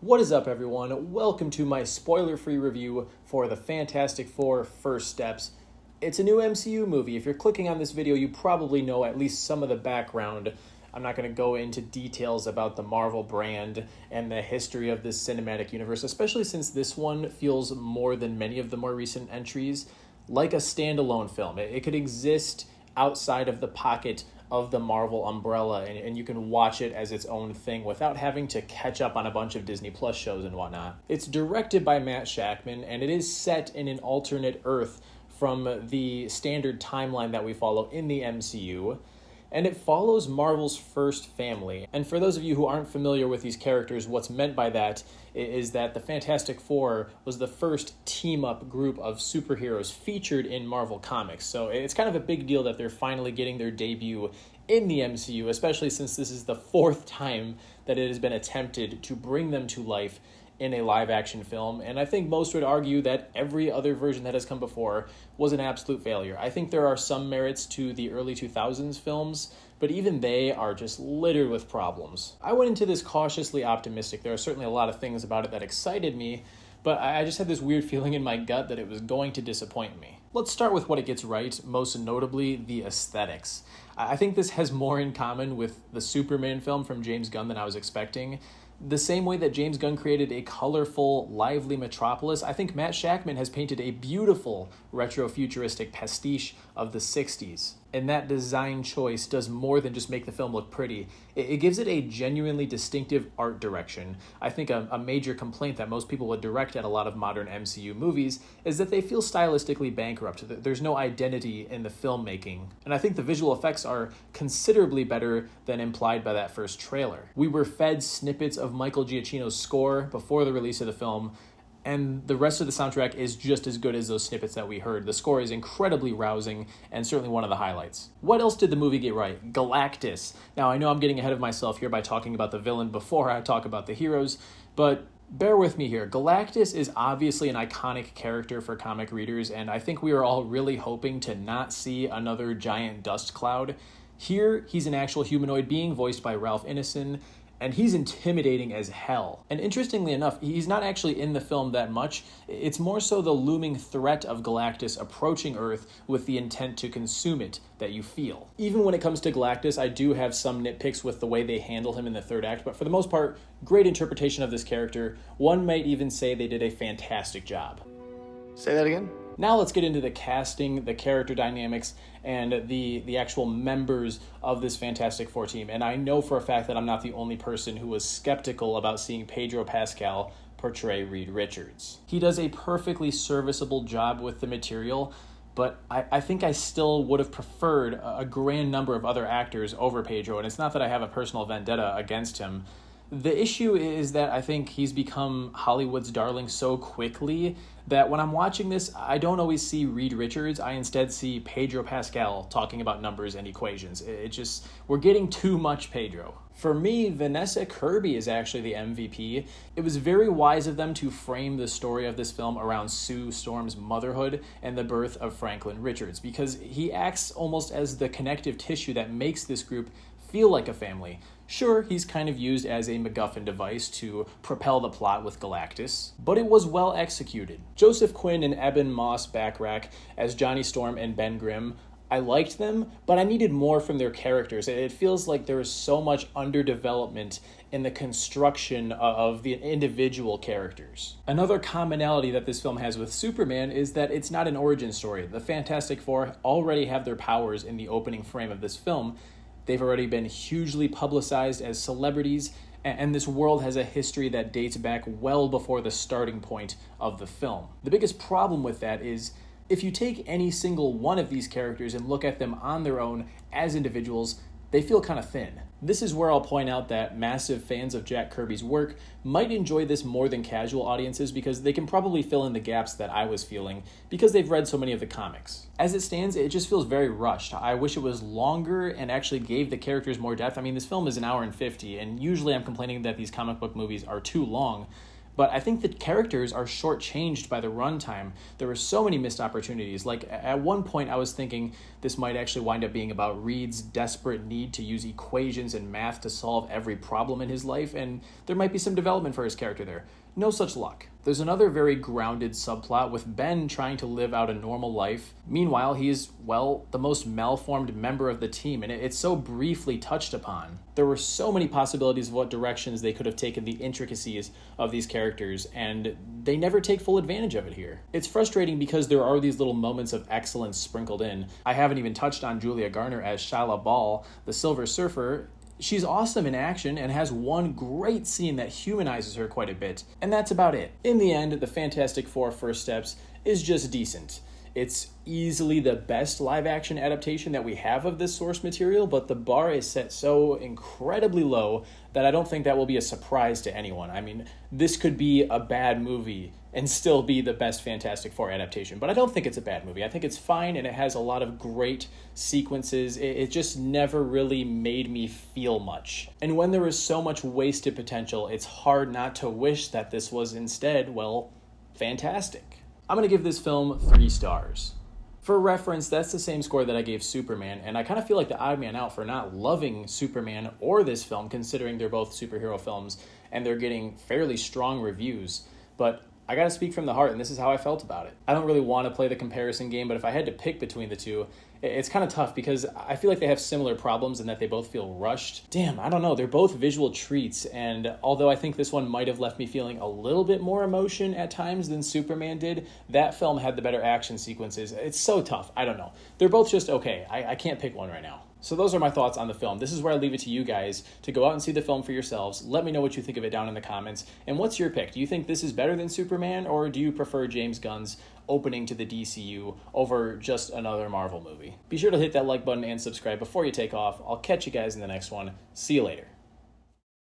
What is up, everyone? Welcome to my spoiler-free review for the Fantastic Four First Steps. It's a new MCU movie. If you're clicking on this video, you probably know at least some of the background. I'm not going to go into details about the Marvel brand and the history of this cinematic universe, especially since this one feels more than many of the more recent entries like a standalone film. It could exist outside of the pocket of the Marvel umbrella, and you can watch it as its own thing without having to catch up on a bunch of Disney Plus shows and whatnot. It's directed by Matt Shakman, and it is set in an alternate Earth from the standard timeline that we follow in the MCU. And it follows Marvel's first family. And for those of you who aren't familiar with these characters, what's meant by that is that the Fantastic Four was the first team-up group of superheroes featured in Marvel Comics. So it's kind of a big deal that they're finally getting their debut in the MCU, especially since this is the fourth time that it has been attempted to bring them to life in a live-action film, and I think most would argue that every other version that has come before was an absolute failure. I think there are some merits to the early 2000s films, but even they are just littered with problems. I went into this cautiously optimistic. There are certainly a lot of things about it that excited me, but I just had this weird feeling in my gut that it was going to disappoint me. Let's start with what it gets right, most notably the aesthetics. I think this has more in common with the Superman film from James Gunn than I was expecting. The same way that James Gunn created a colorful, lively metropolis, I think Matt Shakman has painted a beautiful retro-futuristic pastiche of the 60s. And that design choice does more than just make the film look pretty. It gives it a genuinely distinctive art direction. I think a major complaint that most people would direct at a lot of modern MCU movies is that they feel stylistically bankrupt. There's no identity in the filmmaking. And I think the visual effects are considerably better than implied by that first trailer. We were fed snippets of Michael Giacchino's score before the release of the film, and the rest of the soundtrack is just as good as those snippets that we heard. The score is incredibly rousing and certainly one of the highlights. What else did the movie get right? Galactus. Now, I know I'm getting ahead of myself here by talking about the villain before I talk about the heroes, but bear with me here. Galactus is obviously an iconic character for comic readers, and I think we are all really hoping to not see another giant dust cloud. Here, he's an actual humanoid being voiced by Ralph Ineson, and he's intimidating as hell. And interestingly enough, he's not actually in the film that much. It's more so the looming threat of Galactus approaching Earth with the intent to consume it that you feel. Even when it comes to Galactus, I do have some nitpicks with the way they handle him in the third act, but for the most part, great interpretation of this character. One might even say they did a fantastic job. Say that again? Now let's get into the casting, the character dynamics, and the actual members of this Fantastic Four team. And I know for a fact that I'm not the only person who was skeptical about seeing Pedro Pascal portray Reed Richards. He does a perfectly serviceable job with the material, but I think I still would have preferred a grand number of other actors over Pedro, and it's not that I have a personal vendetta against him. The issue is that I think he's become Hollywood's darling so quickly that when I'm watching this, I don't always see Reed Richards. I instead see Pedro Pascal talking about numbers and equations. We're getting too much Pedro. For me, Vanessa Kirby is actually the MVP. It was very wise of them to frame the story of this film around Sue Storm's motherhood and the birth of Franklin Richards, because he acts almost as the connective tissue that makes this group feel like a family. Sure, he's kind of used as a MacGuffin device to propel the plot with Galactus, but it was well executed. Joseph Quinn and Eben Moss-Backrack as Johnny Storm and Ben Grimm, I liked them, but I needed more from their characters. It feels like there is so much underdevelopment in the construction of the individual characters. Another commonality that this film has with Superman is that it's not an origin story. The Fantastic Four already have their powers in the opening frame of this film. They've already been hugely publicized as celebrities, and this world has a history that dates back well before the starting point of the film. The biggest problem with that is if you take any single one of these characters and look at them on their own as individuals, they feel kind of thin. This is where I'll point out that massive fans of Jack Kirby's work might enjoy this more than casual audiences because they can probably fill in the gaps that I was feeling because they've read so many of the comics. As it stands, it just feels very rushed. I wish it was longer and actually gave the characters more depth. I mean, this film is an hour and 50, and usually I'm complaining that these comic book movies are too long, But I think the characters are shortchanged by the runtime. There were so many missed opportunities. Like, at one point, I was thinking this might actually wind up being about Reed's desperate need to use equations and math to solve every problem in his life, and there might be some development for his character there. No such luck. There's another very grounded subplot with Ben trying to live out a normal life. Meanwhile, he's, well, the most malformed member of the team, and it's so briefly touched upon. There were so many possibilities of what directions they could have taken the intricacies of these characters, and they never take full advantage of it here. It's frustrating because there are these little moments of excellence sprinkled in. I haven't even touched on Julia Garner as Shala Ball, the Silver Surfer. She's awesome in action and has one great scene that humanizes her quite a bit, and that's about it. In the end, the Fantastic Four First Steps is just decent. It's easily the best live-action adaptation that we have of this source material, but the bar is set so incredibly low that I don't think that will be a surprise to anyone. I mean, this could be a bad movie and still be the best Fantastic Four adaptation, but I don't think it's a bad movie. I think it's fine, and it has a lot of great sequences. It just never really made me feel much. And when there is so much wasted potential, it's hard not to wish that this was instead, well, fantastic. I'm going to give this film 3 stars. For reference, that's the same score that I gave Superman, and I kind of feel like the odd man out for not loving Superman or this film, considering they're both superhero films, and they're getting fairly strong reviews. But I gotta speak from the heart, and this is how I felt about it. I don't really want to play the comparison game, but if I had to pick between the two, it's kind of tough because I feel like they have similar problems in that they both feel rushed. Damn, I don't know. They're both visual treats, and although I think this one might have left me feeling a little bit more emotion at times than Superman did, that film had the better action sequences. It's so tough. I don't know. They're both just okay. I can't pick one right now. So those are my thoughts on the film. This is where I leave it to you guys to go out and see the film for yourselves. Let me know what you think of it down in the comments. And what's your pick? Do you think this is better than Superman, or do you prefer James Gunn's opening to the DCU over just another Marvel movie? Be sure to hit that like button and subscribe before you take off. I'll catch you guys in the next one. See you later.